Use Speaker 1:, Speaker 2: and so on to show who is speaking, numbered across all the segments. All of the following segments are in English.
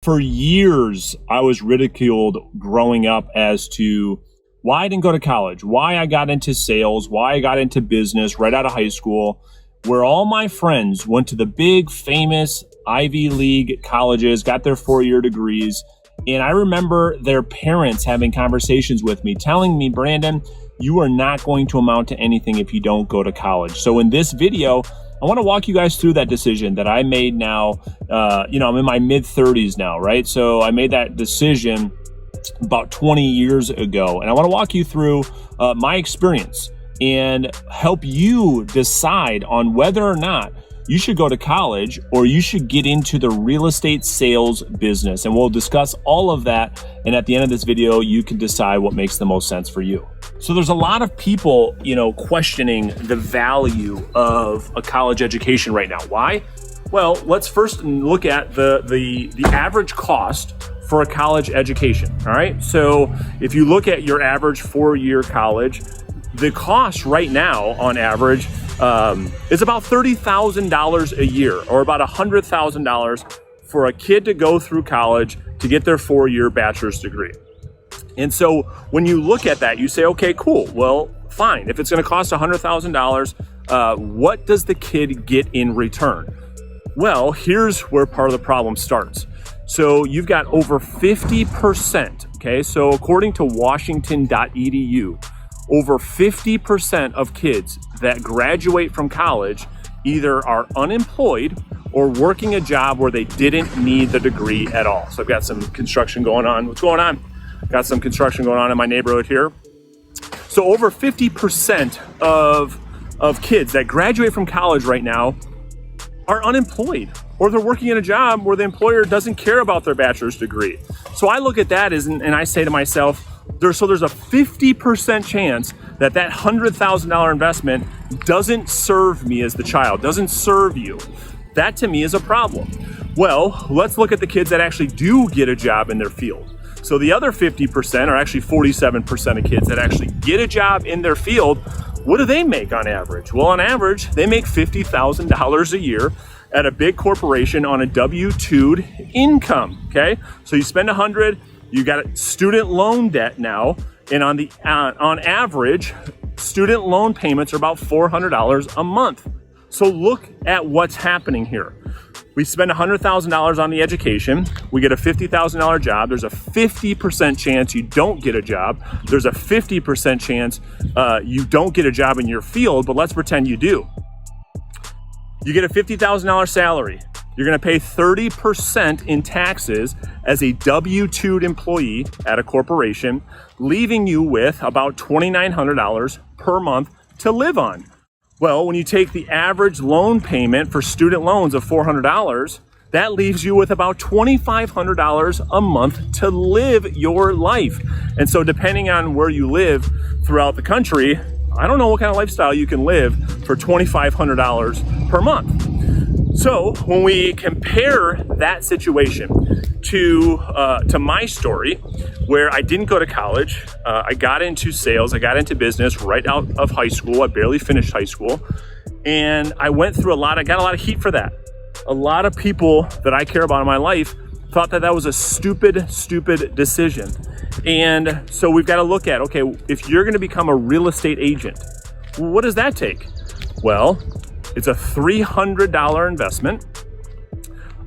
Speaker 1: For years, I was ridiculed growing up as to why I didn't go to college, why I got into sales, why I got into business right out of high school, where all my friends went to the big, famous Ivy League colleges, got their 4-year degrees. And I remember their parents having conversations with me, telling me, Brandon, you are not going to amount to anything if you don't go to college. So in this video, I want to walk you guys through that decision that I made now. I'm in my mid 30s now, right? So I made that decision about 20 years ago. And I want to walk you through my experience and help you decide on whether or not you should go to college or you should get into the real estate sales business. And we'll discuss all of that. And at the end of this video, you can decide what makes the most sense for you. So there's a lot of people, questioning the value of a college education right now. Why? Well, let's first look at the average cost for a college education. All right. So if you look at your average 4-year college, the cost right now on average is about $30,000 a year, or about $100,000 for a kid to go through college to get their 4-year bachelor's degree. And so when you look at that, you say, okay, cool. Well, fine. If it's going to cost $100,000, what does the kid get in return? Well, here's where part of the problem starts. So you've got over 50%. Okay. So according to Washington.edu, over 50% of kids that graduate from college either are unemployed or working a job where they didn't need the degree at all. So I've got some construction going on. What's going on? Got some construction going on in my neighborhood here. So over 50% of kids that graduate from college right now are unemployed, or they're working in a job where the employer doesn't care about their bachelor's degree. So I look at that and I say to myself, there's a 50% chance that $100,000 investment doesn't serve me as the child, doesn't serve you. That to me is a problem. Well, let's look at the kids that actually do get a job in their field. So the other 50%, or actually 47% of kids that actually get a job in their field, what do they make on average? Well, on average, they make $50,000 a year at a big corporation on a W-2'd income, okay? So you spend $100,000, you got student loan debt now, and on average, student loan payments are about $400 a month. So look at what's happening here. We spend $100,000 on the education. We get a $50,000 job. There's a 50% chance you don't get a job. There's a 50% chance you don't get a job in your field, but let's pretend you do. You get a $50,000 salary. You're going to pay 30% in taxes as a W-2'd employee at a corporation, leaving you with about $2,900 per month to live on. Well, when you take the average loan payment for student loans of $400, that leaves you with about $2,500 a month to live your life. And so depending on where you live throughout the country, I don't know what kind of lifestyle you can live for $2,500 per month. So when we compare that situation to my story, where I didn't go to college, I got into sales, I got into business right out of high school. I barely finished high school, and I went through I got a lot of heat for that. A lot of people that I care about in my life thought that was a stupid decision. And so we've got to look at, okay, if you're going to become a real estate agent, what does that take? Well, it's a $300 investment,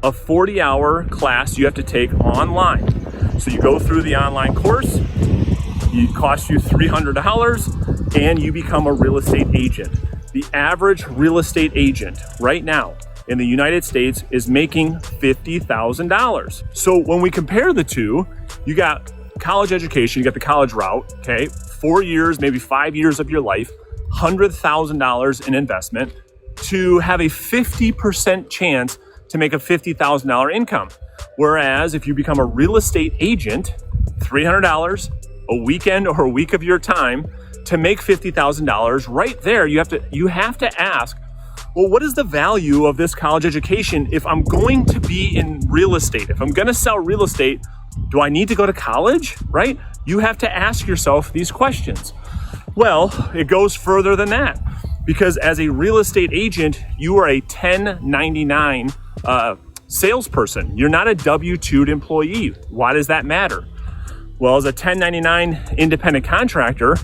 Speaker 1: a 40-hour class you have to take online. So you go through the online course, it costs you $300, and you become a real estate agent. The average real estate agent right now in the United States is making $50,000. So when we compare the two, you got college education, you got the college route, okay? 4 years, maybe 5 years of your life, $100,000 in investment to have a 50% chance to make a $50,000 income. Whereas if you become a real estate agent, $300 a weekend or a week of your time to make $50,000, right there, you have to ask, well, what is the value of this college education if I'm going to be in real estate? If I'm going to sell real estate, do I need to go to college, right? You have to ask yourself these questions. Well, it goes further than that, because as a real estate agent, you are a 1099 salesperson. You're not a W-2 employee. Why does that matter? Well, as a 1099 independent contractor,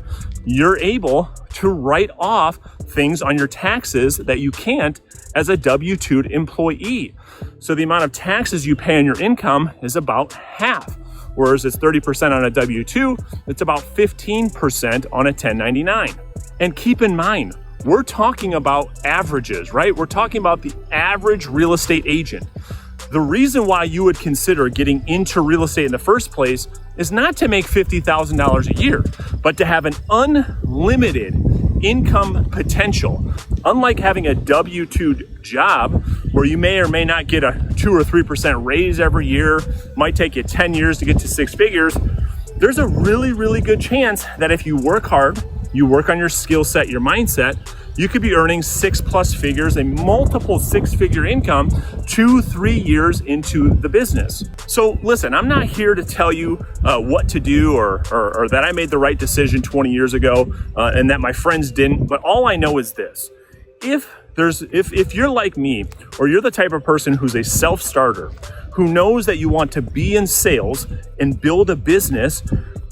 Speaker 1: you're able to write off things on your taxes that you can't as a W-2 employee. So the amount of taxes you pay on your income is about half. Whereas it's 30% on a W-2, it's about 15% on a 1099. And keep in mind, we're talking about averages, right? We're talking about the average real estate agent. The reason why you would consider getting into real estate in the first place is not to make $50,000 a year, but to have an unlimited income potential. Unlike having a W-2 job where you may or may not get a 2 or 3% raise every year, might take you 10 years to get to 6 figures, there's a really, really good chance that if you work hard, you work on your skill set, your mindset, you could be earning 6+ figures, a multiple 6-figure income 2-3 years into the business. So listen, I'm not here to tell you what to do or that I made the right decision 20 years ago and that my friends didn't, but all I know is this. If you're like me, or you're the type of person who's a self-starter, who knows that you want to be in sales and build a business,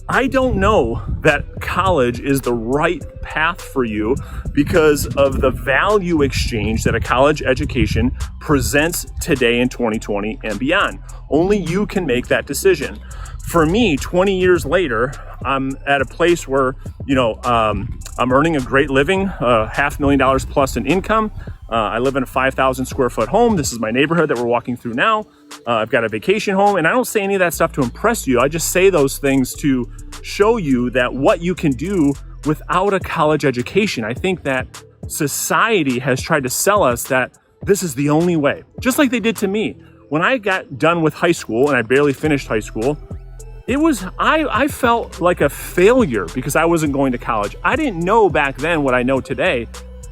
Speaker 1: I don't know that college is the right path for you because of the value exchange that a college education presents today in 2020 and beyond. Only you can make that decision. For me, 20 years later, I'm at a place where, I'm earning a great living, $500,000 plus in income. I live in a 5,000 square foot home. This is my neighborhood that we're walking through now. I've got a vacation home, and I don't say any of that stuff to impress you. I just say those things to show you that what you can do without a college education. I think that society has tried to sell us that this is the only way, just like they did to me. When I got done with high school, and I barely finished high school, I felt like a failure because I wasn't going to college. I didn't know back then what I know today,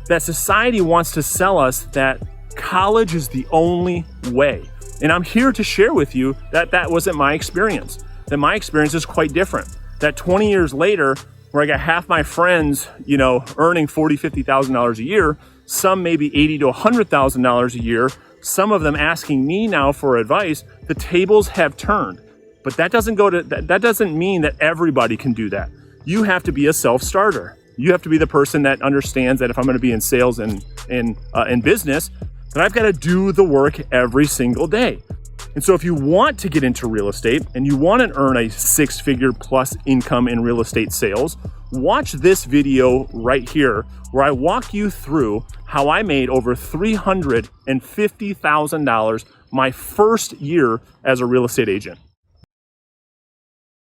Speaker 1: that society wants to sell us that college is the only way. And I'm here to share with you that that wasn't my experience, that my experience is quite different. That 20 years later, where I got half my friends, earning $40,000, $50,000 a year, some maybe $80,000 to $100,000 a year, some of them asking me now for advice, the tables have turned. But that doesn't mean that everybody can do that. You have to be a self-starter. You have to be the person that understands that if I'm going to be in sales and in business, then I've got to do the work every single day. And so if you want to get into real estate and you want to earn a 6-figure plus income in real estate sales, watch this video right here where I walk you through how I made over $350,000 my first year as a real estate agent.